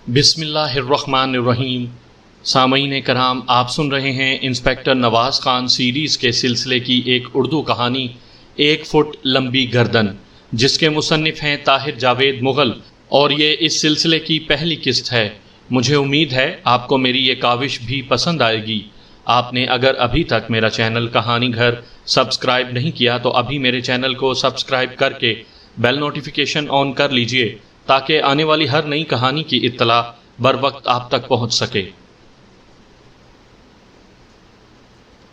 بسم اللہ الرحمن الرحیم۔ سامعین کرام، آپ سن رہے ہیں انسپکٹر نواز خان سیریز کے سلسلے کی ایک اردو کہانی 1 فٹ لمبی گردن، جس کے مصنف ہیں طاہر جاوید مغل، اور یہ اس سلسلے کی پہلی قسط ہے۔ مجھے امید ہے آپ کو میری یہ کاوش بھی پسند آئے گی۔ آپ نے اگر ابھی تک میرا چینل کہانی گھر سبسکرائب نہیں کیا تو ابھی میرے چینل کو سبسکرائب کر کے بیل نوٹیفیکیشن آن کر لیجئے تاکہ آنے والی ہر نئی کہانی کی اطلاع بر وقت آپ تک پہنچ سکے۔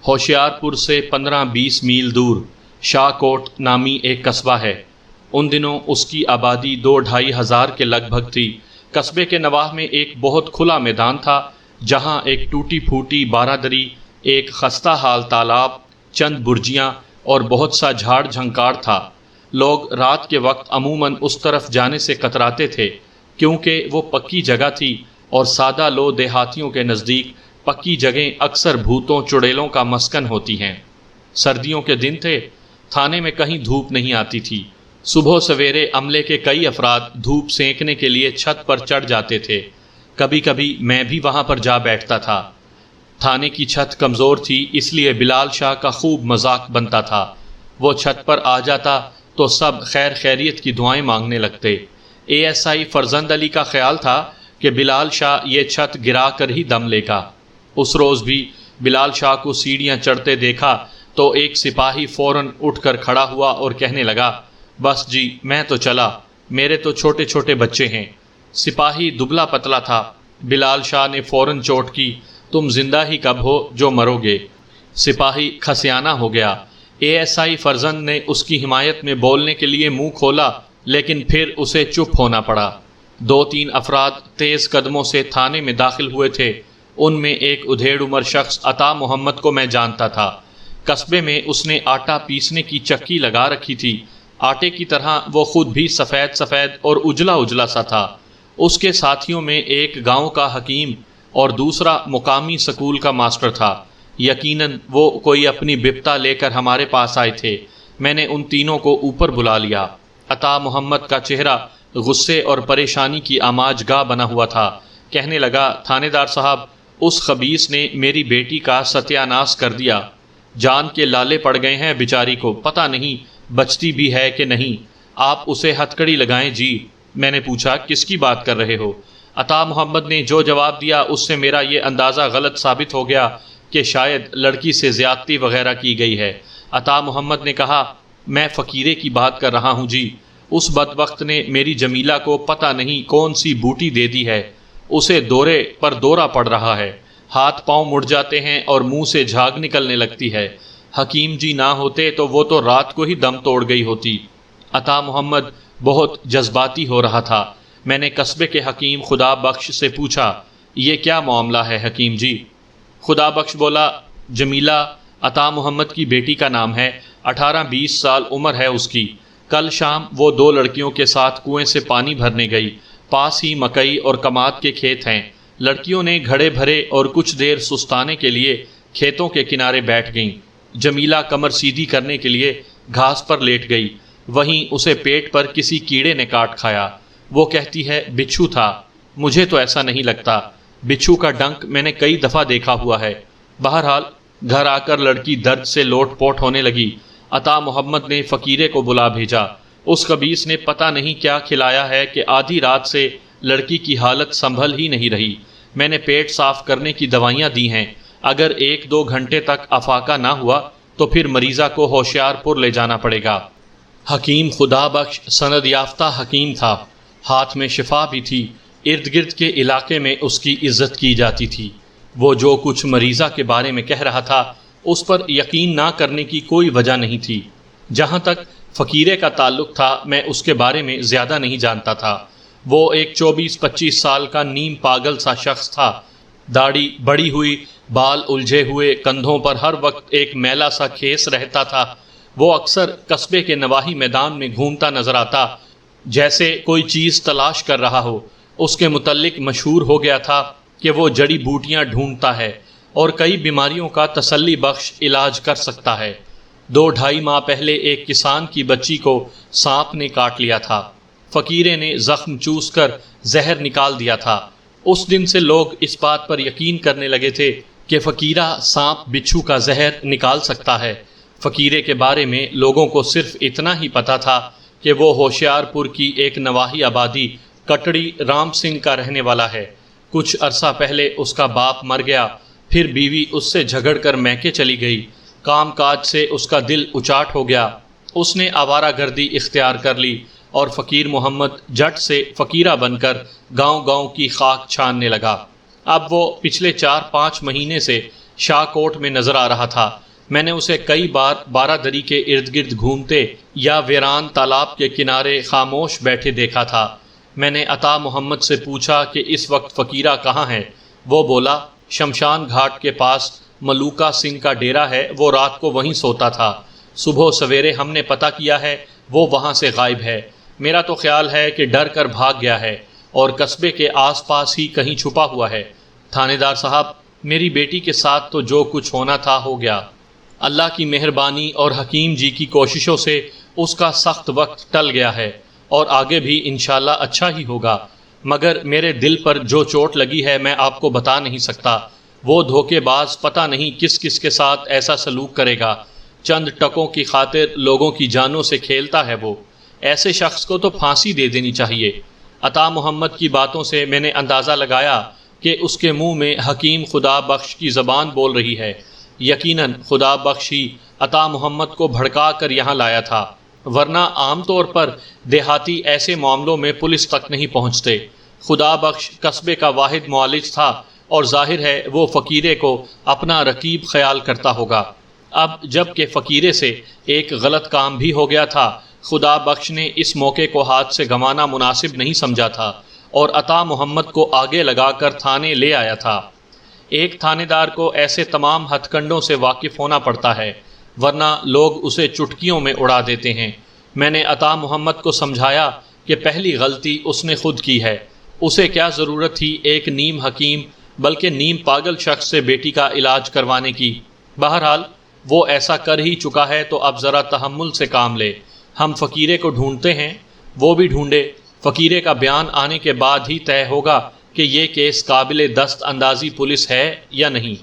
ہوشیار پور سے 15-20 میل دور شاہ کوٹ نامی ایک قصبہ ہے۔ ان دنوں اس کی آبادی 2-2.5 ہزار کے لگ بھگ تھی۔ قصبے کے نواح میں ایک بہت کھلا میدان تھا، جہاں ایک ٹوٹی پھوٹی بارہ-دری، ایک خستہ حال تالاب، چند برجیاں اور بہت سا جھاڑ جھنکاڑ تھا۔ لوگ رات کے وقت عموماً اس طرف جانے سے کتراتے تھے، کیونکہ وہ پکی جگہ تھی اور سادہ لو دیہاتیوں کے نزدیک پکی جگہیں اکثر بھوتوں چڑیلوں کا مسکن ہوتی ہیں۔ سردیوں کے دن تھے، تھانے میں کہیں دھوپ نہیں آتی تھی۔ صبح سویرے عملے کے کئی افراد دھوپ سینکنے کے لیے چھت پر چڑھ جاتے تھے۔ کبھی کبھی میں بھی وہاں پر جا بیٹھتا تھا۔ تھانے کی چھت کمزور تھی، اس لیے بلال شاہ کا خوب مذاق بنتا تھا۔ وہ چھت پر آ جاتا تو سب خیر خیریت کی دعائیں مانگنے لگتے۔ ASI فرزند علی کا خیال تھا کہ بلال شاہ یہ چھت گرا کر ہی دم لے گا۔ اس روز بھی بلال شاہ کو سیڑھیاں چڑھتے دیکھا تو ایک سپاہی فوراً اٹھ کر کھڑا ہوا اور کہنے لگا، بس جی میں تو چلا، میرے تو چھوٹے چھوٹے بچے ہیں۔ سپاہی دبلا پتلا تھا۔ بلال شاہ نے فوراً چوٹ کی، تم زندہ ہی کب ہو جو مرو گے۔ سپاہی کھسیانہ ہو گیا۔ ASI فرزند نے اس کی حمایت میں بولنے کے لیے منہ کھولا، لیکن پھر اسے چپ ہونا پڑا۔ 2-3 افراد تیز قدموں سے تھانے میں داخل ہوئے تھے۔ ان میں ایک ادھیڑ عمر شخص عطا محمد کو میں جانتا تھا۔ قصبے میں اس نے آٹا پیسنے کی چکی لگا رکھی تھی۔ آٹے کی طرح وہ خود بھی سفید سفید اور اجلا اجلا سا تھا۔ اس کے ساتھیوں میں ایک گاؤں کا حکیم اور دوسرا مقامی سکول کا ماسٹر تھا۔ یقیناً وہ کوئی اپنی بپتا لے کر ہمارے پاس آئے تھے۔ میں نے ان تینوں کو اوپر بلا لیا۔ عطا محمد کا چہرہ غصے اور پریشانی کی آماج گاہ بنا ہوا تھا۔ کہنے لگا، تھانے دار صاحب، اس خبیث نے میری بیٹی کا ستیہ ناش کر دیا۔ جان کے لالے پڑ گئے ہیں بیچاری کو، پتہ نہیں بچتی بھی ہے کہ نہیں۔ آپ اسے ہتکڑی لگائیں جی۔ میں نے پوچھا، کس کی بات کر رہے ہو؟ عطا محمد نے جو جواب دیا اس سے میرا یہ اندازہ غلط ثابت ہو گیا کہ شاید لڑکی سے زیادتی وغیرہ کی گئی ہے۔ عطا محمد نے کہا، میں فقیرے کی بات کر رہا ہوں جی۔ اس بدبخت نے میری جمیلہ کو پتہ نہیں کون سی بوٹی دے دی ہے۔ اسے دورے پر دورہ پڑ رہا ہے، ہاتھ پاؤں مڑ جاتے ہیں اور منہ سے جھاگ نکلنے لگتی ہے۔ حکیم جی نہ ہوتے تو وہ تو رات کو ہی دم توڑ گئی ہوتی۔ عطا محمد بہت جذباتی ہو رہا تھا۔ میں نے قصبے کے حکیم خدا بخش سے پوچھا، یہ کیا معاملہ ہے حکیم جی؟ خدا بخش بولا، جمیلہ عطا محمد کی بیٹی کا نام ہے، 18-20 سال عمر ہے اس کی۔ کل شام وہ 2 لڑکیوں کے ساتھ کنویں سے پانی بھرنے گئی۔ پاس ہی مکئی اور کماد کے کھیت ہیں۔ لڑکیوں نے گھڑے بھرے اور کچھ دیر سستانے کے لیے کھیتوں کے کنارے بیٹھ گئیں۔ جمیلہ کمر سیدھی کرنے کے لیے گھاس پر لیٹ گئی۔ وہیں اسے پیٹ پر کسی کیڑے نے کاٹ کھایا۔ وہ کہتی ہے، بچھو تھا۔ مجھے تو ایسا نہیں لگتا، بچھو کا ڈنک میں نے کئی دفعہ دیکھا ہوا ہے۔ بہرحال گھر آ کر لڑکی درد سے لوٹ پوٹ ہونے لگی۔ عطا محمد نے فقیرے کو بلا بھیجا۔ اس خبیث نے پتہ نہیں کیا کھلایا ہے کہ آدھی رات سے لڑکی کی حالت سنبھل ہی نہیں رہی۔ میں نے پیٹ صاف کرنے کی دوائیاں دی ہیں۔ اگر 1-2 گھنٹے تک افاقہ نہ ہوا تو پھر مریضہ کو ہوشیار پور لے جانا پڑے گا۔ حکیم خدا بخش سند یافتہ حکیم تھا، ہاتھ میں شفا بھی تھی۔ ارد گرد کے علاقے میں اس کی عزت کی جاتی تھی۔ وہ جو کچھ مریضہ کے بارے میں کہہ رہا تھا اس پر یقین نہ کرنے کی کوئی وجہ نہیں تھی۔ جہاں تک فقیرے کا تعلق تھا، میں اس کے بارے میں زیادہ نہیں جانتا تھا۔ وہ ایک 24-25 سال کا نیم پاگل سا شخص تھا۔ داڑھی بڑی ہوئی، بال الجھے ہوئے، کندھوں پر ہر وقت ایک میلا سا کھیس رہتا تھا۔ وہ اکثر قصبے کے نواحی میدان میں گھومتا نظر آتا، جیسے کوئی چیز تلاش کر رہا ہو۔ اس کے متعلق مشہور ہو گیا تھا کہ وہ جڑی بوٹیاں ڈھونڈتا ہے اور کئی بیماریوں کا تسلی بخش علاج کر سکتا ہے۔ 2-2.5 ماہ پہلے ایک کسان کی بچی کو سانپ نے کاٹ لیا تھا۔ فقیرے نے زخم چوس کر زہر نکال دیا تھا۔ اس دن سے لوگ اس بات پر یقین کرنے لگے تھے کہ فقیرہ سانپ بچھو کا زہر نکال سکتا ہے۔ فقیرے کے بارے میں لوگوں کو صرف اتنا ہی پتا تھا کہ وہ ہوشیار پور کی ایک نواحی آبادی کٹڑی رام سنگھ کا رہنے والا ہے۔ کچھ عرصہ پہلے اس کا باپ مر گیا، پھر بیوی اس سے جھگڑ کر میکے چلی گئی، کام کاج سے اس کا دل اچاٹ ہو گیا، اس نے آوارہ گردی اختیار کر لی اور فقیر محمد جٹ سے فقیرہ بن کر گاؤں گاؤں کی خاک چھاننے لگا۔ اب وہ پچھلے 4-5 مہینے سے شاہ کوٹ میں نظر آ رہا تھا۔ میں نے اسے کئی بار بارہ دری کے ارد گرد گھومتے یا ویران تالاب کے کنارے خاموش بیٹھے دیکھا تھا۔ میں نے عطا محمد سے پوچھا کہ اس وقت فقیرہ کہاں ہے؟ وہ بولا شمشان گھاٹ کے پاس ملوکا سنگھ کا ڈیرا ہے، وہ رات کو وہیں سوتا تھا۔ صبح سویرے ہم نے پتہ کیا ہے وہ وہاں سے غائب ہے۔ میرا تو خیال ہے کہ ڈر کر بھاگ گیا ہے اور قصبے کے آس پاس ہی کہیں چھپا ہوا ہے۔ تھانے دار صاحب، میری بیٹی کے ساتھ تو جو کچھ ہونا تھا ہو گیا۔ اللہ کی مہربانی اور حکیم جی کی کوششوں سے اس کا سخت وقت ٹل گیا ہے اور آگے بھی انشاءاللہ اچھا ہی ہوگا، مگر میرے دل پر جو چوٹ لگی ہے میں آپ کو بتا نہیں سکتا۔ وہ دھوکے باز پتہ نہیں کس کس کے ساتھ ایسا سلوک کرے گا۔ چند ٹکوں کی خاطر لوگوں کی جانوں سے کھیلتا ہے وہ۔ ایسے شخص کو تو پھانسی دے دینی چاہیے۔ عطا محمد کی باتوں سے میں نے اندازہ لگایا کہ اس کے منہ میں حکیم خدا بخش کی زبان بول رہی ہے۔ یقیناً خدا بخش ہی عطا محمد کو بھڑکا کر یہاں لایا تھا، ورنہ عام طور پر دیہاتی ایسے معاملوں میں پولیس تک نہیں پہنچتے۔ خدا بخش قصبے کا واحد معالج تھا اور ظاہر ہے وہ فقیرے کو اپنا رقیب خیال کرتا ہوگا۔ اب جب کہ فقیرے سے ایک غلط کام بھی ہو گیا تھا، خدا بخش نے اس موقع کو ہاتھ سے گنوانا مناسب نہیں سمجھا تھا اور عطا محمد کو آگے لگا کر تھانے لے آیا تھا۔ ایک تھانے دار کو ایسے تمام ہتھ کنڈوں سے واقف ہونا پڑتا ہے، ورنہ لوگ اسے چٹکیوں میں اڑا دیتے ہیں۔ میں نے عطا محمد کو سمجھایا کہ پہلی غلطی اس نے خود کی ہے۔ اسے کیا ضرورت تھی ایک نیم حکیم بلکہ نیم پاگل شخص سے بیٹی کا علاج کروانے کی؟ بہرحال وہ ایسا کر ہی چکا ہے تو اب ذرا تحمل سے کام لے۔ ہم فقیرے کو ڈھونڈتے ہیں، وہ بھی ڈھونڈے۔ فقیرے کا بیان آنے کے بعد ہی طے ہوگا کہ یہ کیس قابل دست اندازی پولیس ہے یا نہیں۔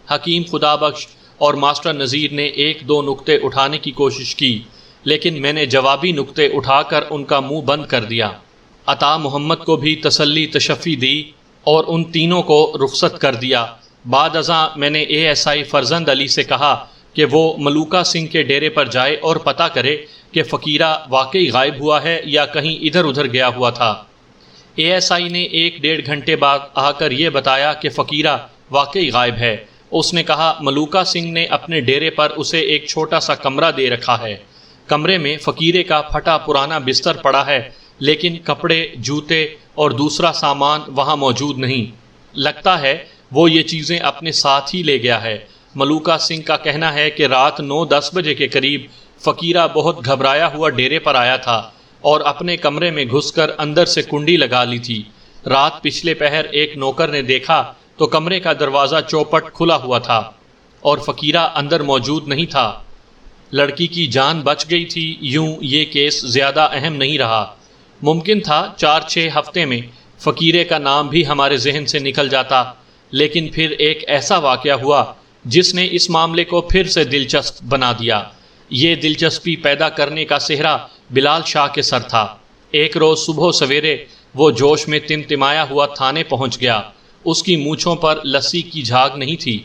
حکیم خدا بخش اور ماسٹر نذیر نے 1-2 نکتے اٹھانے کی کوشش کی، لیکن میں نے جوابی نکتے اٹھا کر ان کا منہ بند کر دیا۔ عطا محمد کو بھی تسلی تشفی دی اور ان تینوں کو رخصت کر دیا۔ بعد ازاں میں نے ASI فرزند علی سے کہا کہ وہ ملوکا سنگھ کے ڈیرے پر جائے اور پتہ کرے کہ فقیرہ واقعی غائب ہوا ہے یا کہیں ادھر ادھر گیا ہوا تھا۔ ASI نے 1-1.5 گھنٹے بعد آ کر یہ بتایا کہ فقیرہ واقعی غائب ہے۔ اس نے کہا ملوکا سنگھ نے اپنے ڈیرے پر اسے ایک چھوٹا سا کمرہ دے رکھا ہے۔ کمرے میں فقیرے کا پھٹا پرانا بستر پڑا ہے، لیکن کپڑے، جوتے اور دوسرا سامان وہاں موجود نہیں۔ لگتا ہے وہ یہ چیزیں اپنے ساتھ ہی لے گیا ہے۔ ملوکا سنگھ کا کہنا ہے کہ رات 9-10 بجے کے قریب فقیرہ بہت گھبرایا ہوا ڈیرے پر آیا تھا اور اپنے کمرے میں گھس کر اندر سے کنڈی لگا لی تھی۔ رات پچھلے پہر ایک نوکر نے دیکھا تو کمرے کا دروازہ چوپٹ کھلا ہوا تھا اور فقیرہ اندر موجود نہیں تھا۔ لڑکی کی جان بچ گئی تھی۔ یوں یہ کیس زیادہ اہم نہیں رہا۔ ممکن تھا 4-6 ہفتے میں فقیرے کا نام بھی ہمارے ذہن سے نکل جاتا، لیکن پھر ایک ایسا واقعہ ہوا جس نے اس معاملے کو پھر سے دلچسپ بنا دیا۔ یہ دلچسپی پیدا کرنے کا سہرا بلال شاہ کے سر تھا۔ ایک روز صبح سویرے وہ جوش میں تمتمایا ہوا تھانے پہنچ گیا۔ اس کی مونچھوں پر لسی کی جھاگ نہیں تھی۔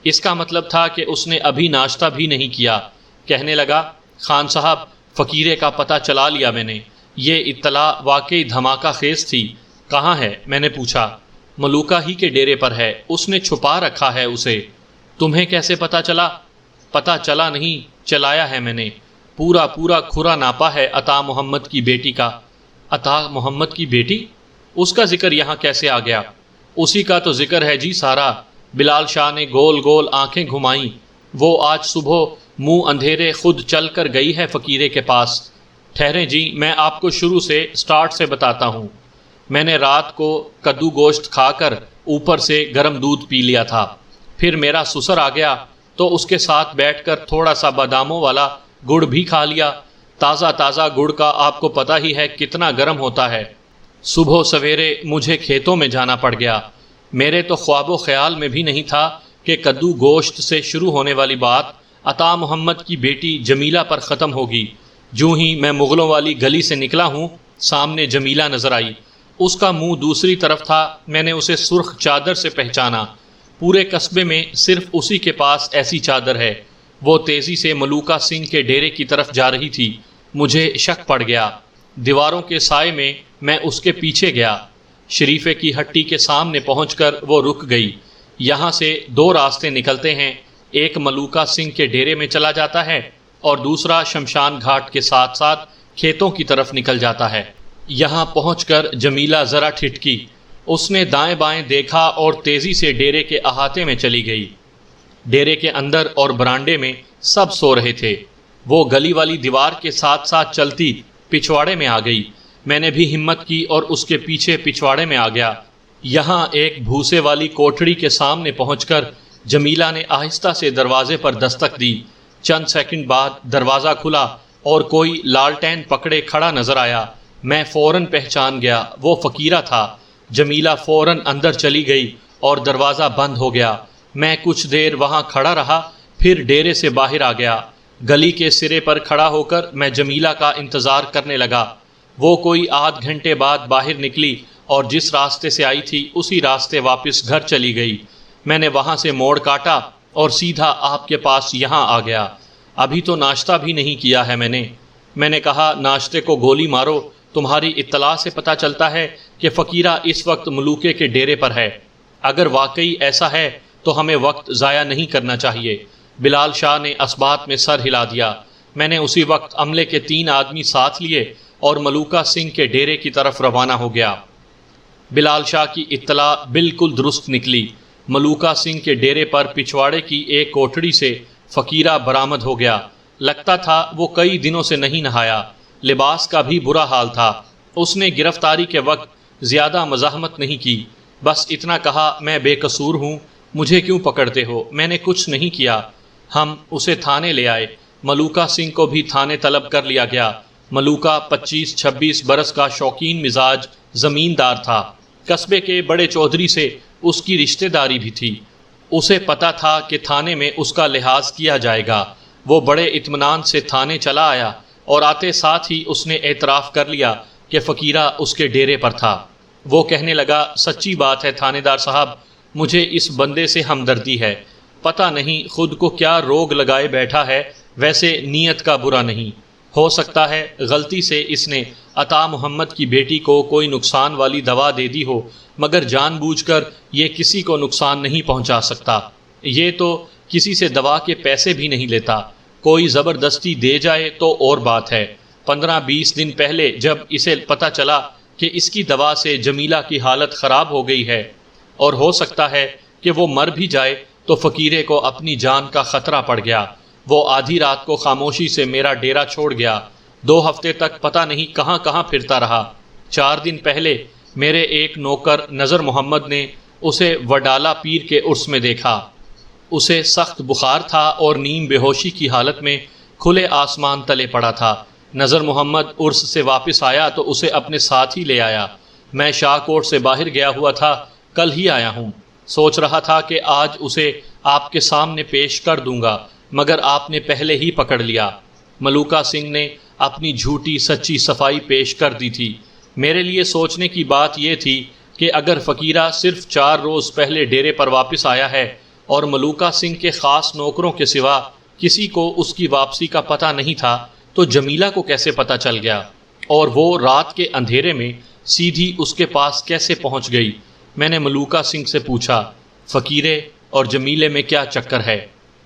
اس کا مطلب تھا کہ اس نے ابھی ناشتہ بھی نہیں کیا۔ کہنے لگا خان صاحب، فقیرے کا پتہ چلا لیا میں نے۔ یہ اطلاع واقعی دھماکہ خیز تھی۔ کہاں ہے؟ میں نے پوچھا۔ ملوکا ہی کے ڈیرے پر ہے، اس نے چھپا رکھا ہے اسے۔ تمہیں کیسے پتہ چلا؟ پتہ چلا نہیں، چلایا ہے میں نے۔ پورا کھرا ناپا ہے عطا محمد کی بیٹی کا۔ عطا محمد کی بیٹی؟ اس کا ذکر یہاں کیسے آ گیا؟ اسی کا تو ذکر ہے جی سارا۔ بلال شاہ نے گول گول آنکھیں گھمائیں۔ وہ آج صبح منہ اندھیرے خود چل کر گئی ہے فقیرے کے پاس۔ ٹھہریں جی، میں آپ کو شروع سے سٹارٹ سے بتاتا ہوں۔ میں نے رات کو کدو گوشت کھا کر اوپر سے گرم دودھ پی لیا تھا۔ پھر میرا سسر آ گیا تو اس کے ساتھ بیٹھ کر تھوڑا سا باداموں والا گڑ بھی کھا لیا۔ تازہ گڑ کا آپ کو پتہ ہی ہے کتنا گرم ہوتا ہے۔ صبح سویرے مجھے کھیتوں میں جانا پڑ گیا۔ میرے تو خواب و خیال میں بھی نہیں تھا کہ کدو گوشت سے شروع ہونے والی بات عطا محمد کی بیٹی جمیلہ پر ختم ہوگی۔ جوں ہی میں مغلوں والی گلی سے نکلا ہوں، سامنے جمیلہ نظر آئی۔ اس کا منہ دوسری طرف تھا۔ میں نے اسے سرخ چادر سے پہچانا۔ پورے قصبے میں صرف اسی کے پاس ایسی چادر ہے۔ وہ تیزی سے ملوکہ سنگھ کے ڈیرے کی طرف جا رہی تھی۔ مجھے شک پڑ گیا۔ دیواروں کے سائے میں میں اس کے پیچھے گیا۔ شریفے کی ہٹی کے سامنے پہنچ کر وہ رک گئی۔ یہاں سے دو راستے نکلتے ہیں، ایک ملوکہ سنگھ کے ڈیرے میں چلا جاتا ہے اور دوسرا شمشان گھاٹ کے ساتھ ساتھ کھیتوں کی طرف نکل جاتا ہے۔ یہاں پہنچ کر جمیلہ ذرا ٹھٹکی۔ اس نے دائیں بائیں دیکھا اور تیزی سے ڈیرے کے احاطے میں چلی گئی۔ ڈیرے کے اندر اور برانڈے میں سب سو رہے تھے۔ وہ گلی والی دیوار کے ساتھ ساتھ چلتی پچھواڑے میں آ گئی۔ میں نے بھی ہمت کی اور اس کے پیچھے پچھواڑے میں آ گیا۔ یہاں ایک بھوسے والی کوٹڑی کے سامنے پہنچ کر جمیلہ نے آہستہ سے دروازے پر دستک دی۔ چند سیکنڈ بعد دروازہ کھلا اور کوئی لالٹین پکڑے کھڑا نظر آیا۔ میں فوراً پہچان گیا، وہ فقیرہ تھا۔ جمیلہ فوراً اندر چلی گئی اور دروازہ بند ہو گیا۔ میں کچھ دیر وہاں کھڑا رہا، پھر ڈیرے سے باہر آ گیا۔ گلی کے سرے پر کھڑا ہو کر میں جمیلہ کا انتظار کرنے لگا۔ وہ کوئی آدھ گھنٹے بعد باہر نکلی اور جس راستے سے آئی تھی اسی راستے واپس گھر چلی گئی۔ میں نے وہاں سے موڑ کاٹا اور سیدھا آپ کے پاس یہاں آ گیا۔ ابھی تو ناشتہ بھی نہیں کیا ہے میں نے کہا ناشتے کو گولی مارو، تمہاری اطلاع سے پتہ چلتا ہے کہ فقیرہ اس وقت ملوکے کے ڈیرے پر ہے۔ اگر واقعی ایسا ہے تو ہمیں وقت ضائع نہیں کرنا چاہیے۔ بلال شاہ نے اسبات میں سر ہلا دیا۔ میں نے اسی وقت عملے کے 3 آدمی ساتھ لیے اور ملوکہ سنگھ کے ڈیرے کی طرف روانہ ہو گیا۔ بلال شاہ کی اطلاع بالکل درست نکلی۔ ملوکہ سنگھ کے ڈیرے پر پچھواڑے کی ایک کوٹڑی سے فقیرہ برآمد ہو گیا۔ لگتا تھا وہ کئی دنوں سے نہیں نہایا۔ لباس کا بھی برا حال تھا۔ اس نے گرفتاری کے وقت زیادہ مزاحمت نہیں کی، بس اتنا کہا میں بے قصور ہوں، مجھے کیوں پکڑتے ہو، میں نے کچھ نہیں کیا۔ ہم اسے تھانے لے آئے۔ ملوکہ سنگھ کو بھی تھانے طلب کر لیا گیا۔ ملوکہ 25-26 برس کا شوقین مزاج زمیندار تھا۔ قصبے کے بڑے چودھری سے اس کی رشتہ داری بھی تھی۔ اسے پتا تھا کہ تھانے میں اس کا لحاظ کیا جائے گا۔ وہ بڑے اطمینان سے تھانے چلا آیا اور آتے ساتھ ہی اس نے اعتراف کر لیا کہ فقیرہ اس کے ڈیرے پر تھا۔ وہ کہنے لگا سچی بات ہے تھانے دار صاحب، مجھے اس بندے سے ہمدردی ہے۔ پتہ نہیں خود کو کیا روگ لگائے بیٹھا ہے، ویسے نیت کا برا نہیں۔ ہو سکتا ہے غلطی سے اس نے عطا محمد کی بیٹی کو کوئی نقصان والی دوا دے دی ہو، مگر جان بوجھ کر یہ کسی کو نقصان نہیں پہنچا سکتا۔ یہ تو کسی سے دوا کے پیسے بھی نہیں لیتا، کوئی زبردستی دے جائے تو اور بات ہے۔ 15-20 دن پہلے جب اسے پتہ چلا کہ اس کی دوا سے جمیلہ کی حالت خراب ہو گئی ہے اور ہو سکتا ہے کہ وہ مر بھی جائے، تو فقیرے کو اپنی جان کا خطرہ پڑ گیا۔ وہ آدھی رات کو خاموشی سے میرا ڈیرا چھوڑ گیا۔ 2 ہفتے تک پتہ نہیں کہاں کہاں پھرتا رہا۔ 4 دن پہلے میرے ایک نوکر نذر محمد نے اسے وڈالہ پیر کے عرس میں دیکھا۔ اسے سخت بخار تھا اور نیم بے ہوشی کی حالت میں کھلے آسمان تلے پڑا تھا۔ نذر محمد عرس سے واپس آیا تو اسے اپنے ساتھ ہی لے آیا۔ میں شاہ کوٹ سے باہر گیا ہوا تھا، کل ہی آیا ہوں۔ سوچ رہا تھا کہ آج اسے آپ کے سامنے پیش کر دوں گا، مگر آپ نے پہلے ہی پکڑ لیا۔ ملوکہ سنگھ نے اپنی جھوٹی سچی صفائی پیش کر دی تھی۔ میرے لیے سوچنے کی بات یہ تھی کہ اگر فقیرہ صرف 4 روز پہلے ڈیرے پر واپس آیا ہے اور ملوکہ سنگھ کے خاص نوکروں کے سوا کسی کو اس کی واپسی کا پتہ نہیں تھا، تو جمیلہ کو کیسے پتہ چل گیا اور وہ رات کے اندھیرے میں سیدھی اس کے پاس کیسے پہنچ گئی؟ میں نے ملوکہ سنگھ سے پوچھا، فقیرے اور جمیلے میں کیا چکر ہے؟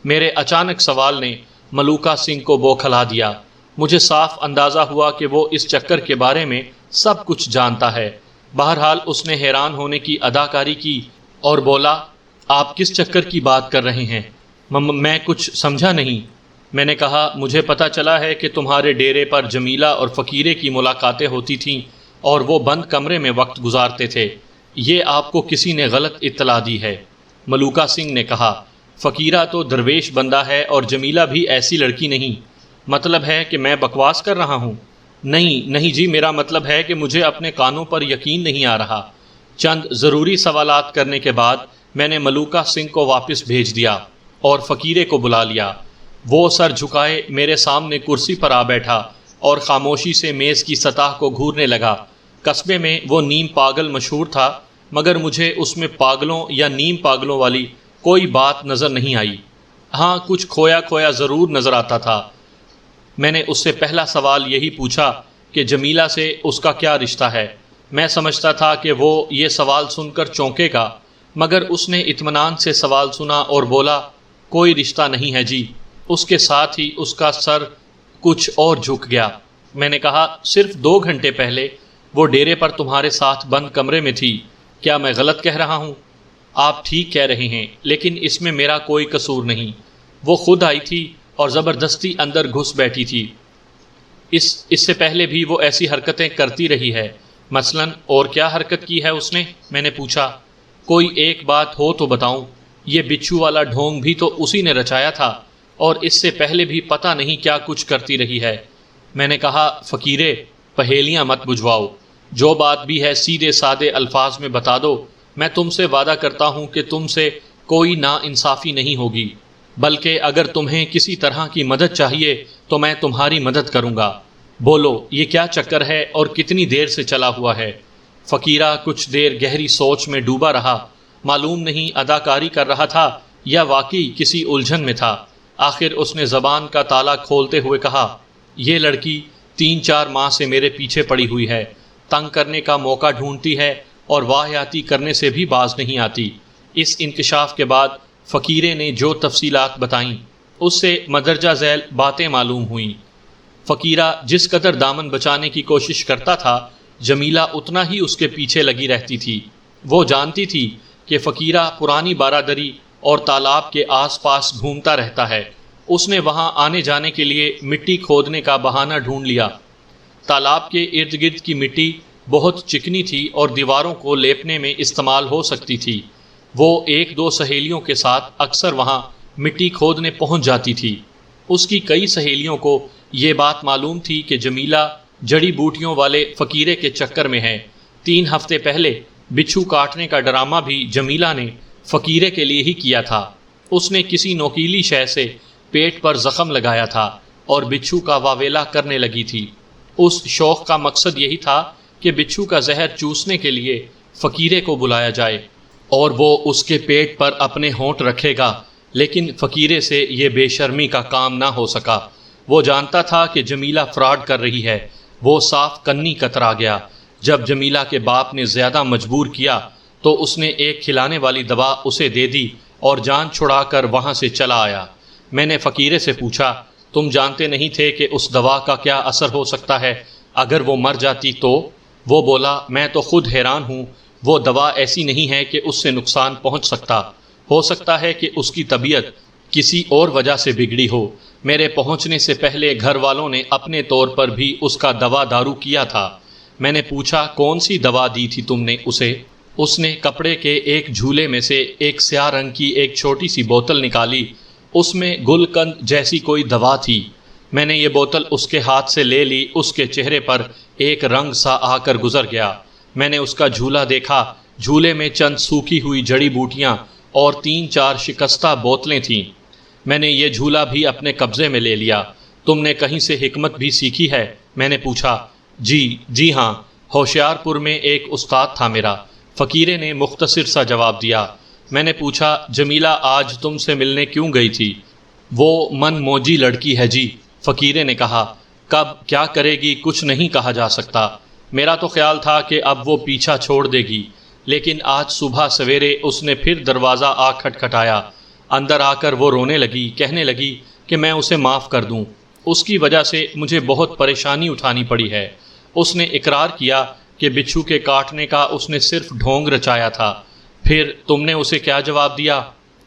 میرے اچانک سوال نے ملوکہ سنگھ کو بوکھلا دیا۔ مجھے صاف اندازہ ہوا کہ وہ اس چکر کے بارے میں سب کچھ جانتا ہے۔ بہرحال اس نے حیران ہونے کی اداکاری کی اور بولا، آپ کس چکر کی بات کر رہے ہیں؟ میں کچھ سمجھا نہیں۔ میں نے کہا مجھے پتہ چلا ہے کہ تمہارے ڈیرے پر جمیلہ اور فقیرے کی ملاقاتیں ہوتی تھیں اور وہ بند کمرے میں وقت گزارتے تھے۔ یہ آپ کو کسی نے غلط اطلاع دی ہے۔ ملوکہ سنگھ نے کہا، فقیرہ تو درویش بندہ ہے اور جمیلہ بھی ایسی لڑکی نہیں۔ مطلب ہے کہ میں بکواس کر رہا ہوں؟ نہیں جی، میرا مطلب ہے کہ مجھے اپنے کانوں پر یقین نہیں آ رہا۔ چند ضروری سوالات کرنے کے بعد میں نے ملوکہ سنگھ کو واپس بھیج دیا اور فقیرے کو بلا لیا۔ وہ سر جھکائے میرے سامنے کرسی پر آ بیٹھا اور خاموشی سے میز کی سطح کو گھورنے لگا۔ قصبے میں وہ نیم پاگل مشہور تھا، مگر مجھے اس میں پاگلوں یا نیم پاگلوں والی کوئی بات نظر نہیں آئی۔ ہاں، کچھ کھویا کھویا ضرور نظر آتا تھا۔ میں نے اس سے پہلا سوال یہی پوچھا کہ جمیلہ سے اس کا کیا رشتہ ہے۔ میں سمجھتا تھا کہ وہ یہ سوال سن کر چونکے گا، مگر اس نے اطمینان سے سوال سنا اور بولا، کوئی رشتہ نہیں ہے جی۔ اس کے ساتھ ہی اس کا سر کچھ اور جھک گیا۔ میں نے کہا، صرف 2 گھنٹے پہلے وہ ڈیرے پر تمہارے ساتھ بند کمرے میں تھی، کیا میں غلط کہہ رہا ہوں؟ آپ ٹھیک کہہ رہے ہیں، لیکن اس میں میرا کوئی قصور نہیں۔ وہ خود آئی تھی اور زبردستی اندر گھس بیٹھی تھی۔ اس سے پہلے بھی وہ ایسی حرکتیں کرتی رہی ہے۔ مثلاً اور کیا حرکت کی ہے اس نے؟ میں نے پوچھا۔ کوئی ایک بات ہو تو بتاؤں۔ یہ بچھو والا ڈھونگ بھی تو اسی نے رچایا تھا، اور اس سے پہلے بھی پتہ نہیں کیا کچھ کرتی رہی ہے۔ میں نے کہا، فقیرے، پہیلیاں مت بجھواؤ، جو بات بھی ہے سیدھے سادے الفاظ میں بتا دو۔ میں تم سے وعدہ کرتا ہوں کہ تم سے کوئی ناانصافی نہیں ہوگی، بلکہ اگر تمہیں کسی طرح کی مدد چاہیے تو میں تمہاری مدد کروں گا۔ بولو، یہ کیا چکر ہے اور کتنی دیر سے چلا ہوا ہے؟ فقیرہ کچھ دیر گہری سوچ میں ڈوبا رہا، معلوم نہیں اداکاری کر رہا تھا یا واقعی کسی الجھن میں تھا۔ آخر اس نے زبان کا تالا کھولتے ہوئے کہا، یہ لڑکی 3-4 ماہ سے میرے پیچھے پڑی ہوئی ہے، تنگ کرنے کا موقع ڈھونڈتی ہے اور واہیاتی کرنے سے بھی باز نہیں آتی۔ اس انکشاف کے بعد فقیرے نے جو تفصیلات بتائیں اس سے مدرجہ ذیل باتیں معلوم ہوئیں۔ فقیرہ جس قدر دامن بچانے کی کوشش کرتا تھا، جمیلہ اتنا ہی اس کے پیچھے لگی رہتی تھی۔ وہ جانتی تھی کہ فقیرہ پرانی بارادری اور تالاب کے آس پاس گھومتا رہتا ہے۔ اس نے وہاں آنے جانے کے لیے مٹی کھودنے کا بہانہ ڈھونڈ لیا۔ تالاب کے ارد گرد کی مٹی بہت چکنی تھی اور دیواروں کو لیپنے میں استعمال ہو سکتی تھی۔ وہ 1-2 سہیلیوں کے ساتھ اکثر وہاں مٹی کھودنے پہنچ جاتی تھی۔ اس کی کئی سہیلیوں کو یہ بات معلوم تھی کہ جمیلہ جڑی بوٹیوں والے فقیرے کے چکر میں ہے۔ 3 ہفتے پہلے بچھو کاٹنے کا ڈرامہ بھی جمیلہ نے فقیرے کے لیے ہی کیا تھا۔ اس نے کسی نوکیلی شے سے پیٹ پر زخم لگایا تھا اور بچھو کا واویلا کرنے لگی تھی۔ اس شوق کا مقصد یہی تھا کہ بچھو کا زہر چوسنے کے لیے فقیرے کو بلایا جائے اور وہ اس کے پیٹ پر اپنے ہونٹ رکھے گا، لیکن فقیرے سے یہ بے شرمی کا کام نہ ہو سکا۔ وہ جانتا تھا کہ جمیلہ فراڈ کر رہی ہے۔ وہ صاف کنی کترا گیا۔ جب جمیلہ کے باپ نے زیادہ مجبور کیا تو اس نے ایک کھلانے والی دوا اسے دے دی اور جان چھڑا کر وہاں سے چلا آیا۔ میں نے فقیرے سے پوچھا، تم جانتے نہیں تھے کہ اس دوا کا کیا اثر ہو سکتا ہے اگر وہ مر جاتی تو؟ وہ بولا، میں تو خود حیران ہوں، وہ دوا ایسی نہیں ہے کہ اس سے نقصان پہنچ سکتا۔ ہو سکتا ہے کہ اس کی طبیعت کسی اور وجہ سے بگڑی ہو۔ میرے پہنچنے سے پہلے گھر والوں نے اپنے طور پر بھی اس کا دوا دارو کیا تھا۔ میں نے پوچھا، کون سی دوا دی تھی تم نے اسے؟ اس نے کپڑے کے ایک جھولے میں سے ایک سیاہ رنگ کی ایک چھوٹی سی بوتل نکالی۔ اس میں گل قند جیسی کوئی دوا تھی۔ میں نے یہ بوتل اس کے ہاتھ سے لے لی۔ اس کے چہرے پر ایک رنگ سا آ کر گزر گیا۔ میں نے اس کا جھولا دیکھا۔ جھولے میں چند سوکھی ہوئی جڑی بوٹیاں اور 3-4 شکستہ بوتلیں تھیں۔ میں نے یہ جھولا بھی اپنے قبضے میں لے لیا۔ تم نے کہیں سے حکمت بھی سیکھی ہے؟ میں نے پوچھا۔ جی ہاں، ہوشیار پور میں ایک استاد تھا میرا، فقیرے نے مختصر سا جواب دیا۔ میں نے پوچھا، جمیلہ آج تم سے ملنے کیوں گئی تھی؟ وہ من موجی لڑکی ہے جی، فقیرے نے کہا۔ کب کیا کرے گی کچھ نہیں کہا جا سکتا۔ میرا تو خیال تھا کہ اب وہ پیچھا چھوڑ دے گی، لیکن آج صبح سویرے اس نے پھر دروازہ آ کھٹکھٹایا۔ اندر آ کر وہ رونے لگی، کہنے لگی کہ میں اسے معاف کر دوں، اس کی وجہ سے مجھے بہت پریشانی اٹھانی پڑی ہے۔ اس نے اقرار کیا کہ بچھو کے کاٹنے کا اس نے صرف ڈھونگ رچایا تھا۔ پھر تم نے اسے کیا جواب دیا؟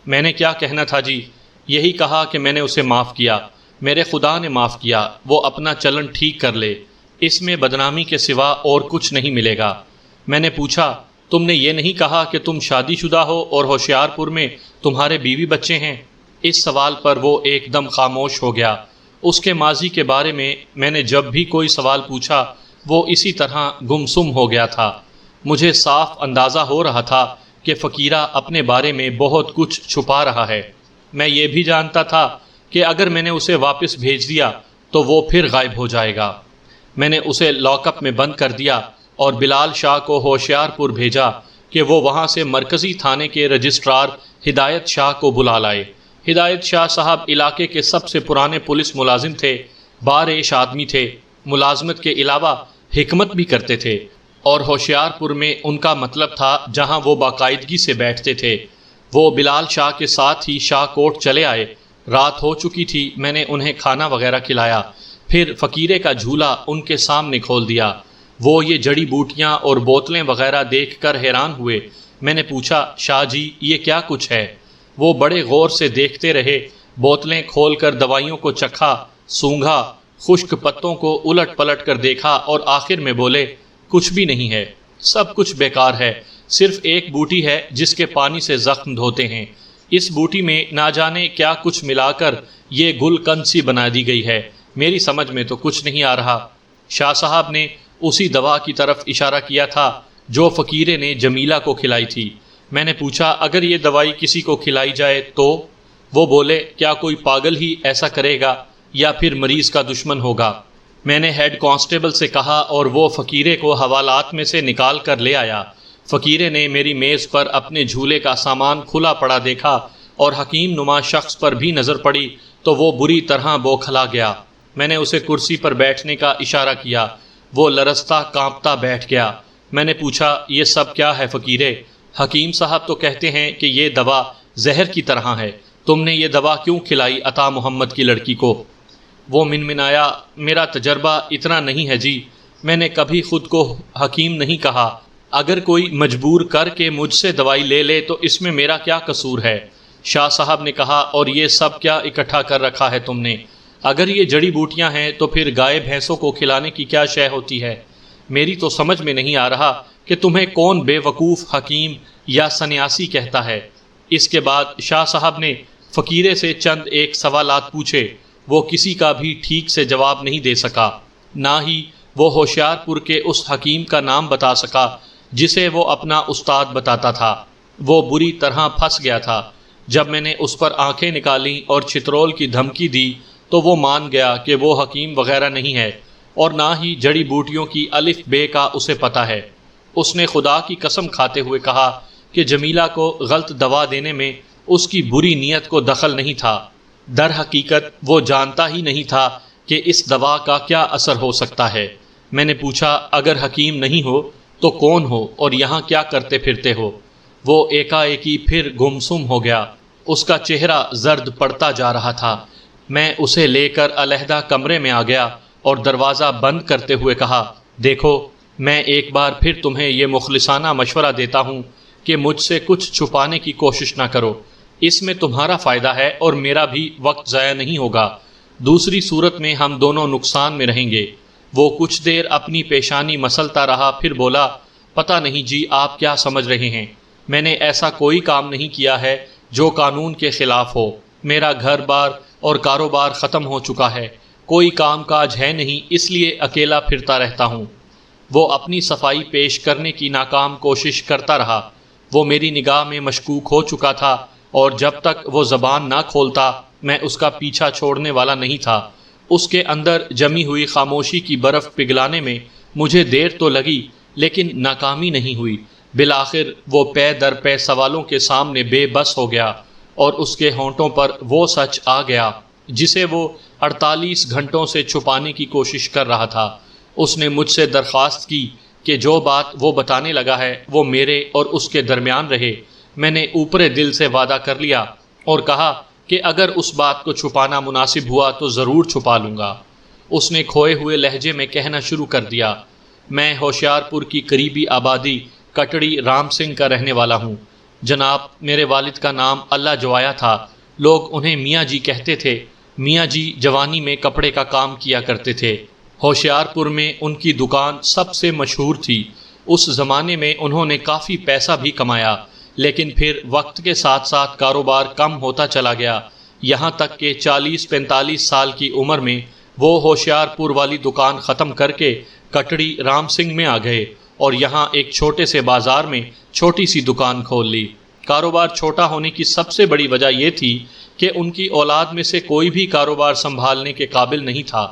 میں نے کیا کہنا تھا جی، یہی کہا کہ میں نے اسے معاف کیا، میرے خدا نے معاف کیا، وہ اپنا چلن ٹھیک کر لے، اس میں بدنامی کے سوا اور کچھ نہیں ملے گا۔ میں نے پوچھا، تم نے یہ نہیں کہا کہ تم شادی شدہ ہو اور ہوشیار پور میں تمہارے بیوی بچے ہیں؟ اس سوال پر وہ ایک دم خاموش ہو گیا۔ اس کے ماضی کے بارے میں نے جب بھی کوئی سوال پوچھا وہ اسی طرح گمسم ہو گیا تھا۔ مجھے صاف اندازہ ہو رہا تھا کہ فقیرہ اپنے بارے میں بہت کچھ چھپا رہا ہے۔ میں یہ بھی جانتا تھا کہ اگر میں نے اسے واپس بھیج دیا تو وہ پھر غائب ہو جائے گا۔ میں نے اسے لاک اپ میں بند کر دیا اور بلال شاہ کو ہوشیار پور بھیجا کہ وہ وہاں سے مرکزی تھانے کے رجسٹرار ہدایت شاہ کو بلا لائے۔ ہدایت شاہ صاحب علاقے کے سب سے پرانے پولیس ملازم تھے، بارعیش آدمی تھے، ملازمت کے علاوہ حکمت بھی کرتے تھے، اور ہوشیار پور میں ان کا مطلب تھا جہاں وہ باقاعدگی سے بیٹھتے تھے۔ وہ بلال شاہ کے ساتھ ہی شاہ کوٹ چلے آئے۔ رات ہو چکی تھی، میں نے انہیں کھانا وغیرہ کھلایا، پھر فقیرے کا جھولا ان کے سامنے کھول دیا۔ وہ یہ جڑی بوٹیاں اور بوتلیں وغیرہ دیکھ کر حیران ہوئے۔ میں نے پوچھا، شاہ جی یہ کیا کچھ ہے؟ وہ بڑے غور سے دیکھتے رہے، بوتلیں کھول کر دوائیوں کو چکھا، سونگھا، خشک پتوں کو الٹ پلٹ کر دیکھا اور آخر میں بولے، کچھ بھی نہیں ہے، سب کچھ بیکار ہے، صرف ایک بوٹی ہے جس کے پانی سے زخم دھوتے ہیں۔ اس بوٹی میں نہ جانے کیا کچھ ملا کر یہ گل کنسی بنا دی گئی ہے، میری سمجھ میں تو کچھ نہیں آ رہا۔ شاہ صاحب نے اسی دوا کی طرف اشارہ کیا تھا جو فقیرے نے جمیلہ کو کھلائی تھی۔ میں نے پوچھا، اگر یہ دوائی کسی کو کھلائی جائے تو؟ وہ بولے، کیا کوئی پاگل ہی ایسا کرے گا یا پھر مریض کا دشمن ہوگا؟ میں نے ہیڈ کانسٹیبل سے کہا اور وہ فقیرے کو حوالات میں سے نکال کر لے آیا۔ فقیرے نے میری میز پر اپنے جھولے کا سامان کھلا پڑا دیکھا اور حکیم نما شخص پر بھی نظر پڑی تو وہ بری طرح بوکھلا گیا۔ میں نے اسے کرسی پر بیٹھنے کا اشارہ کیا، وہ لرزتا کانپتا بیٹھ گیا۔ میں نے پوچھا، یہ سب کیا ہے فقیرے؟ حکیم صاحب تو کہتے ہیں کہ یہ دوا زہر کی طرح ہے، تم نے یہ دوا کیوں کھلائی عطا محمد کی لڑکی کو؟ وہ منمنایا، میرا تجربہ اتنا نہیں ہے جی، میں نے کبھی خود کو حکیم نہیں کہا، اگر کوئی مجبور کر کے مجھ سے دوائی لے لے تو اس میں میرا کیا قصور ہے؟ شاہ صاحب نے کہا، اور یہ سب کیا اکٹھا کر رکھا ہے تم نے؟ اگر یہ جڑی بوٹیاں ہیں تو پھر گائے بھینسوں کو کھلانے کی کیا شے ہوتی ہے؟ میری تو سمجھ میں نہیں آ رہا کہ تمہیں کون بے وقوف حکیم یا سنیاسی کہتا ہے۔ اس کے بعد شاہ صاحب نے فقیرے سے چند ایک سوالات پوچھے، وہ کسی کا بھی ٹھیک سے جواب نہیں دے سکا، نہ ہی وہ ہوشیار پور کے اس حکیم کا نام بتا سکا جسے وہ اپنا استاد بتاتا تھا۔ وہ بری طرح پھنس گیا تھا۔ جب میں نے اس پر آنکھیں نکالیں اور چترول کی دھمکی دی تو وہ مان گیا کہ وہ حکیم وغیرہ نہیں ہے اور نہ ہی جڑی بوٹیوں کی الف بے کا اسے پتہ ہے۔ اس نے خدا کی قسم کھاتے ہوئے کہا کہ جمیلہ کو غلط دوا دینے میں اس کی بری نیت کو دخل نہیں تھا۔ در حقیقت وہ جانتا ہی نہیں تھا کہ اس دوا کا کیا اثر ہو سکتا ہے۔ میں نے پوچھا، اگر حکیم نہیں ہو تو کون ہو اور یہاں کیا کرتے پھرتے ہو؟ وہ ایکا-ایکی پھر گمسم ہو گیا، اس کا چہرہ زرد پڑتا جا رہا تھا۔ میں اسے لے کر علیحدہ کمرے میں آ گیا اور دروازہ بند کرتے ہوئے کہا، دیکھو، میں ایک بار پھر تمہیں یہ مخلصانہ مشورہ دیتا ہوں کہ مجھ سے کچھ چھپانے کی کوشش نہ کرو، اس میں تمہارا فائدہ ہے اور میرا بھی وقت ضائع نہیں ہوگا، دوسری صورت میں ہم دونوں نقصان میں رہیں گے۔ وہ کچھ دیر اپنی پیشانی مسلتا رہا، پھر بولا، پتہ نہیں جی آپ کیا سمجھ رہے ہیں، میں نے ایسا کوئی کام نہیں کیا ہے جو قانون کے خلاف ہو، میرا گھر بار اور کاروبار ختم ہو چکا ہے، کوئی کام کاج ہے نہیں، اس لیے اکیلا پھرتا رہتا ہوں۔ وہ اپنی صفائی پیش کرنے کی ناکام کوشش کرتا رہا۔ وہ میری نگاہ میں مشکوک ہو چکا تھا اور جب تک وہ زبان نہ کھولتا میں اس کا پیچھا چھوڑنے والا نہیں تھا۔ اس کے اندر جمی ہوئی خاموشی کی برف پگھلانے میں مجھے دیر تو لگی لیکن ناکامی نہیں ہوئی۔ بالآخر وہ پے در پے سوالوں کے سامنے بے بس ہو گیا اور اس کے ہونٹوں پر وہ سچ آ گیا جسے وہ 48 گھنٹوں سے چھپانے کی کوشش کر رہا تھا۔ اس نے مجھ سے درخواست کی کہ جو بات وہ بتانے لگا ہے وہ میرے اور اس کے درمیان رہے۔ میں نے اوپرے دل سے وعدہ کر لیا اور کہا کہ اگر اس بات کو چھپانا مناسب ہوا تو ضرور چھپا لوں گا۔ اس نے کھوئے ہوئے لہجے میں کہنا شروع کر دیا، میں ہوشیار پور کی قریبی آبادی کٹڑی رام سنگھ کا رہنے والا ہوں۔ جناب، میرے والد کا نام اللہ جوایا تھا، لوگ انہیں میاں جی کہتے تھے۔ میاں جی جوانی میں کپڑے کا کام کیا کرتے تھے۔ ہوشیار پور میں ان کی دکان سب سے مشہور تھی۔ اس زمانے میں انہوں نے کافی پیسہ بھی کمایا، لیکن پھر وقت کے ساتھ ساتھ کاروبار کم ہوتا چلا گیا۔ یہاں تک کہ 40-45 سال کی عمر میں وہ ہوشیار پور والی دکان ختم کر کے کٹڑی رام سنگھ میں آ گئے اور یہاں ایک چھوٹے سے بازار میں چھوٹی سی دکان کھول لی۔ کاروبار چھوٹا ہونے کی سب سے بڑی وجہ یہ تھی کہ ان کی اولاد میں سے کوئی بھی کاروبار سنبھالنے کے قابل نہیں تھا۔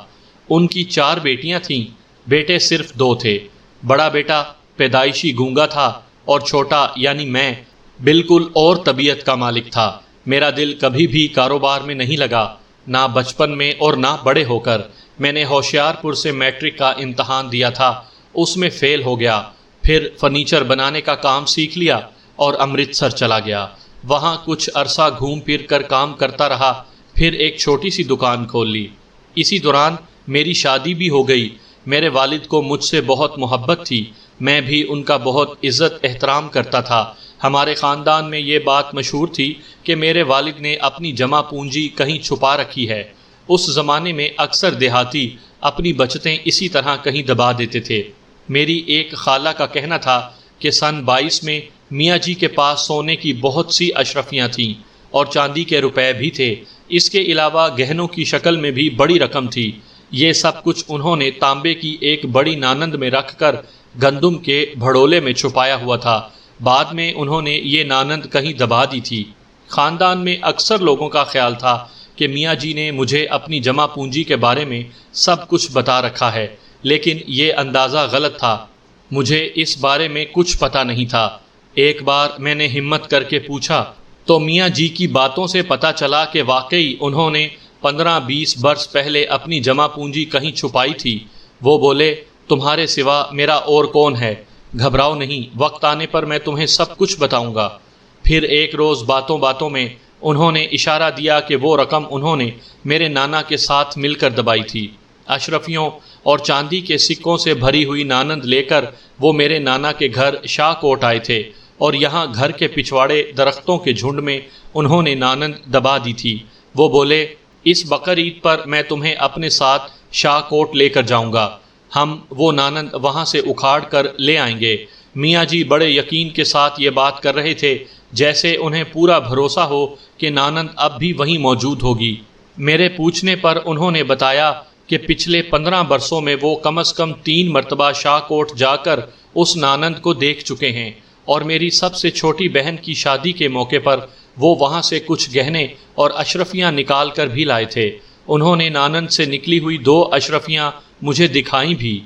ان کی 4 بیٹیاں تھیں، بیٹے صرف 2 تھے۔ بڑا بیٹا پیدائشی گونگا تھا اور چھوٹا یعنی میں بالکل اور طبیعت کا مالک تھا۔ میرا دل کبھی بھی کاروبار میں نہیں لگا، نہ بچپن میں اور نہ بڑے ہو کر۔ میں نے ہوشیار پور سے میٹرک کا امتحان دیا تھا، اس میں فیل ہو گیا۔ پھر فرنیچر بنانے کا کام سیکھ لیا اور امرتسر چلا گیا۔ وہاں کچھ عرصہ گھوم پھر کر کام کرتا رہا، پھر ایک چھوٹی سی دکان کھول لی۔ اسی دوران میری شادی بھی ہو گئی۔ میرے والد کو مجھ سے بہت محبت تھی، میں بھی ان کا بہت عزت احترام کرتا تھا۔ ہمارے خاندان میں یہ بات مشہور تھی کہ میرے والد نے اپنی جمع پونجی کہیں چھپا رکھی ہے۔ اس زمانے میں اکثر دیہاتی اپنی بچتیں اسی طرح کہیں دبا دیتے تھے۔ میری ایک خالہ کا کہنا تھا کہ سن 22 میں میاں جی کے پاس سونے کی بہت سی اشرفیاں تھیں اور چاندی کے روپے بھی تھے۔ اس کے علاوہ گہنوں کی شکل میں بھی بڑی رقم تھی۔ یہ سب کچھ انہوں نے تانبے کی ایک بڑی نانند میں رکھ کر گندم کے بھڑولے میں چھپایا ہوا تھا۔ بعد میں انہوں نے یہ نانند کہیں دبا دی تھی۔ خاندان میں اکثر لوگوں کا خیال تھا کہ میاں جی نے مجھے اپنی جمع پونجی کے بارے میں سب کچھ بتا رکھا ہے، لیکن یہ اندازہ غلط تھا۔ مجھے اس بارے میں کچھ پتہ نہیں تھا۔ ایک بار میں نے ہمت کر کے پوچھا تو میاں جی کی باتوں سے پتہ چلا کہ واقعی انہوں نے 15-20 برس پہلے اپنی جمع پونجی کہیں چھپائی تھی۔ وہ بولے، تمہارے سوا میرا اور کون ہے؟ گھبراؤ نہیں، وقت آنے پر میں تمہیں سب کچھ بتاؤں گا۔ پھر ایک روز باتوں باتوں میں انہوں نے اشارہ دیا کہ وہ رقم انہوں نے میرے نانا کے ساتھ مل کر دبائی تھی۔ اشرفیوں اور چاندی کے سکوں سے بھری ہوئی نانند لے کر وہ میرے نانا کے گھر شاہ کوٹ آئے تھے اور یہاں گھر کے پچھواڑے درختوں کے جھنڈ میں انہوں نے نانند دبا دی تھی۔ وہ بولے، اس بقر عید پر میں تمہیں اپنے ساتھ شاہ کوٹ لے کر جاؤں گا، ہم وہ نانند وہاں سے اکھاڑ کر لے آئیں گے۔ میاں جی بڑے یقین کے ساتھ یہ بات کر رہے تھے، جیسے انہیں پورا بھروسہ ہو کہ نانند اب بھی وہیں موجود ہوگی۔ میرے پوچھنے پر انہوں نے بتایا کہ پچھلے 15 برسوں میں وہ کم از کم 3 مرتبہ شاہ کوٹ جا کر اس نانند کو دیکھ چکے ہیں، اور میری سب سے چھوٹی بہن کی شادی کے موقع پر وہ وہاں سے کچھ گہنے اور اشرفیاں نکال کر بھی لائے تھے۔ انہوں نے نانند سے نکلی ہوئی 2 اشرفیاں مجھے دکھائیں بھی۔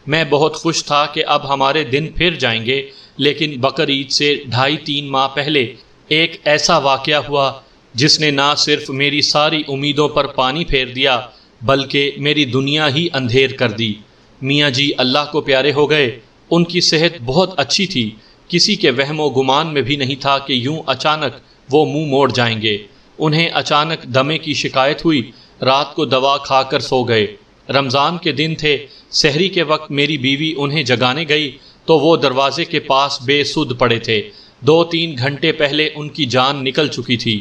میں بہت خوش تھا کہ اب ہمارے دن پھر جائیں گے، لیکن بقر عید سے 2.5-3 ماہ پہلے ایک ایسا واقعہ ہوا جس نے نہ صرف میری ساری امیدوں پر پانی پھیر دیا بلکہ میری دنیا ہی اندھیر کر دی۔ میاں جی اللہ کو پیارے ہو گئے۔ ان کی صحت بہت اچھی تھی، کسی کے وہم و گمان میں بھی نہیں تھا کہ یوں اچانک وہ منہ موڑ جائیں گے۔ انہیں اچانک دمے کی شکایت ہوئی، رات کو دوا کھا کر سو گئے۔ رمضان کے دن تھے، سحری کے وقت میری بیوی انہیں جگانے گئی تو وہ دروازے کے پاس بے سدھ پڑے تھے۔ 2-3 گھنٹے پہلے ان کی جان نکل چکی تھی۔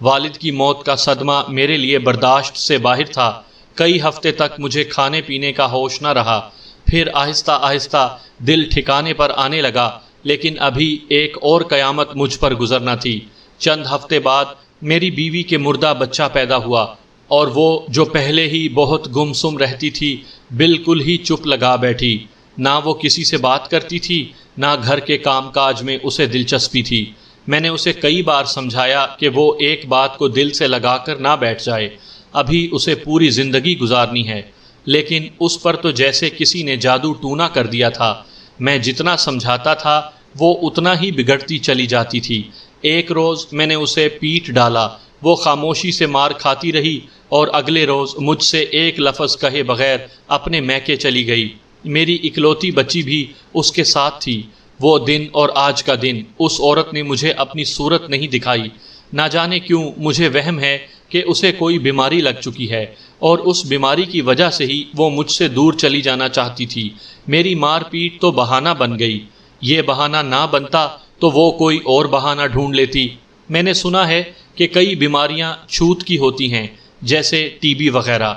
والد کی موت کا صدمہ میرے لیے برداشت سے باہر تھا۔ کئی ہفتے تک مجھے کھانے پینے کا ہوش نہ رہا۔ پھر آہستہ آہستہ دل ٹھکانے پر آنے لگا، لیکن ابھی ایک اور قیامت مجھ پر گزرنا تھی۔ چند ہفتے بعد میری بیوی کے مردہ بچہ پیدا ہوا، اور وہ جو پہلے ہی بہت گمسم رہتی تھی بالکل ہی چپ لگا بیٹھی۔ نہ وہ کسی سے بات کرتی تھی، نہ گھر کے کام کاج میں اسے دلچسپی تھی۔ میں نے اسے کئی بار سمجھایا کہ وہ ایک بات کو دل سے لگا کر نہ بیٹھ جائے، ابھی اسے پوری زندگی گزارنی ہے، لیکن اس پر تو جیسے کسی نے جادو ٹونا کر دیا تھا۔ میں جتنا سمجھاتا تھا وہ اتنا ہی بگڑتی چلی جاتی تھی۔ ایک روز میں نے اسے پیٹ ڈالا، وہ خاموشی سے مار کھاتی رہی اور اگلے روز مجھ سے ایک لفظ کہے بغیر اپنے میکے چلی گئی۔ میری اکلوتی بچی بھی اس کے ساتھ تھی۔ وہ دن اور آج کا دن اس عورت نے مجھے اپنی صورت نہیں دکھائی۔ نہ جانے کیوں مجھے وہم ہے کہ اسے کوئی بیماری لگ چکی ہے، اور اس بیماری کی وجہ سے ہی وہ مجھ سے دور چلی جانا چاہتی تھی۔ میری مار پیٹ تو بہانہ بن گئی، یہ بہانہ نہ بنتا تو وہ کوئی اور بہانہ ڈھونڈ لیتی۔ میں نے سنا ہے کہ کئی بیماریاں چھوت کی ہوتی ہیں، جیسے ٹی بی وغیرہ۔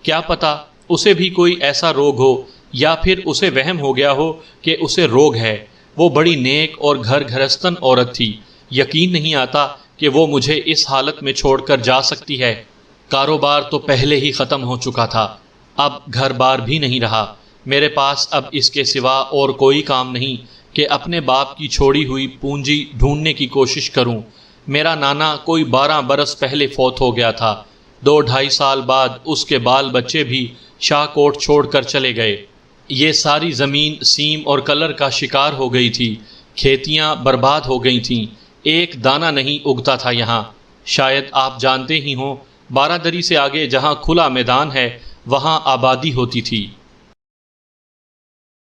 کیا پتہ اسے بھی کوئی ایسا روگ ہو، یا پھر اسے وہم ہو گیا ہو کہ اسے روگ ہے۔ وہ بڑی نیک اور گھر گھرستن عورت تھی۔ یقین نہیں آتا کہ وہ مجھے اس حالت میں چھوڑ کر جا سکتی ہے؟ کاروبار تو پہلے ہی ختم ہو چکا تھا، اب گھر بار بھی نہیں رہا، میرے پاس اب اس کے سوا اور کوئی کام نہیں کہ اپنے باپ کی چھوڑی ہوئی پونجی ڈھونڈنے کی کوشش کروں۔ میرا نانا کوئی 12 برس پہلے فوت ہو گیا تھا، 2-2.5 سال بعد اس کے بال بچے بھی شاہ کوٹ چھوڑ کر چلے گئے۔ یہ ساری زمین سیم اور کلر کا شکار ہو گئی تھی، کھیتیاں برباد ہو گئی تھیں، ایک دانہ نہیں اگتا تھا یہاں۔ شاید آپ جانتے ہی ہوں، بارہ دری سے آگے جہاں کھلا میدان ہے وہاں آبادی ہوتی تھی۔